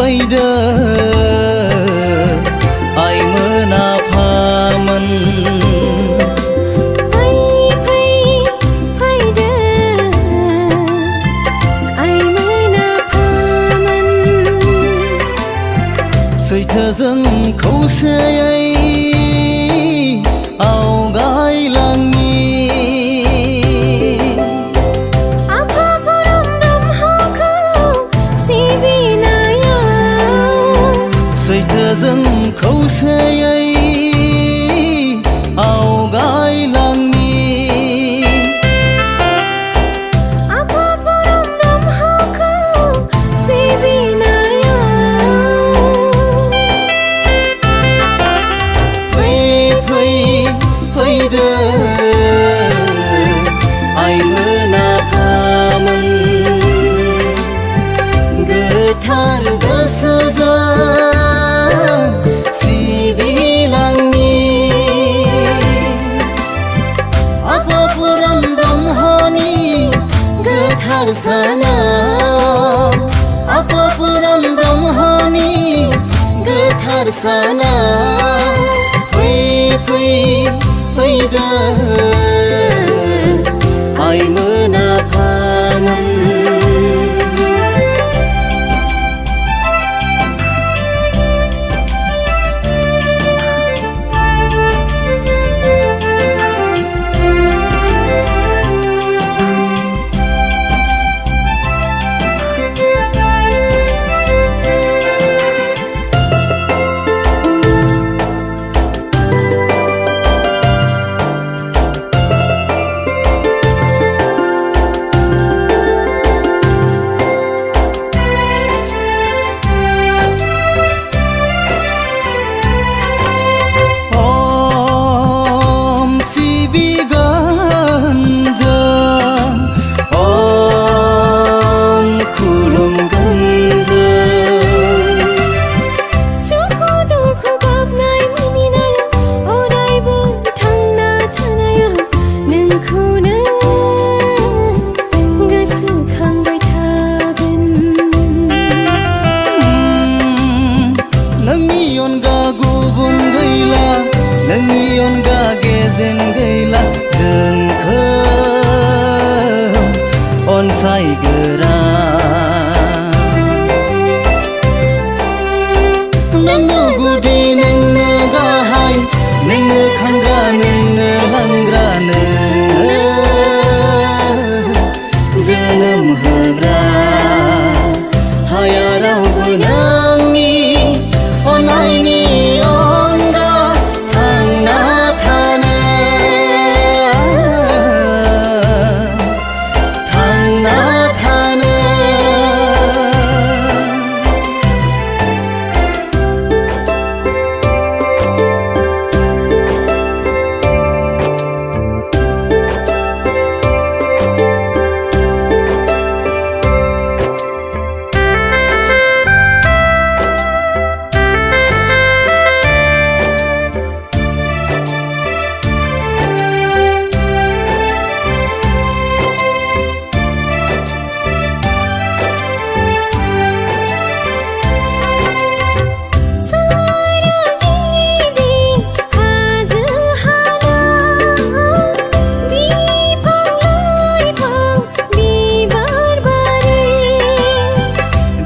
फैदो आइमोन आफामोन फैदो आइमोन आफामोन सैथोजों खौसेयै आवगायलांनि आफा परम ब्रह्मखौ सिबिनायाव सैथोजों खौसेयै आवगायलांनि आफा परम ब्रह्मखौ सिबिनायाव फैदो आइमोन आफामोन गोथार गोसोजों सिबिलांनि आफा परम ब्रह्मनि गोथार सानाव आफा परम ब्रह्मनि गोथार सानाव फैदो आइमोन आफामोन नोंनि अनगा गेजेन गैला जोंखौ अनसायग्रा नोंनो गुदि नोंनो गाहाय नोंनो खांग्रा नोंनो लांग्रा नोंनो जोनोम होग्रा हाया रावबो नोंनि अननायनि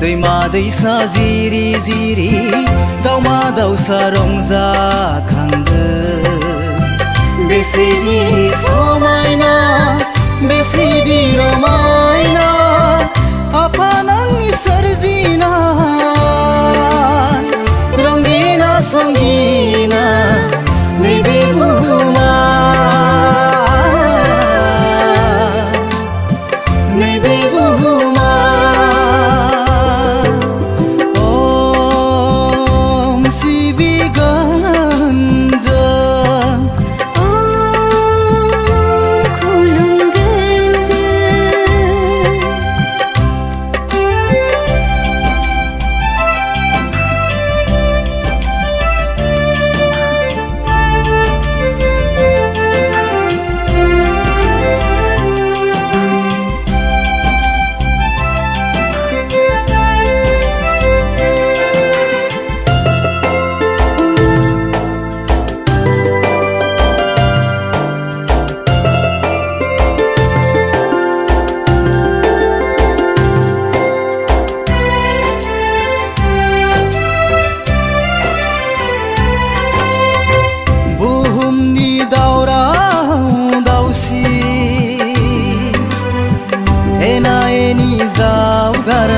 दैमा दैसा जिरि जिरि दाउमा दाउसा रंजाखांदो बेसेदि समायना बेसेदि रमायना आफा नोंनि सोरजिनाय रंगिना संगिना नैबे बुहुमा नैबे बुहुमा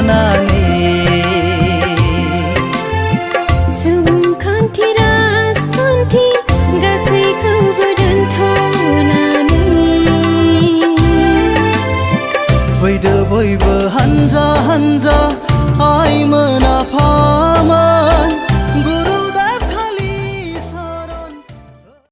लानानै सुबुंखान्थि राजखान्थि गासैखौबो दोनथ'नानै फैदो बयबो हानजा हानजा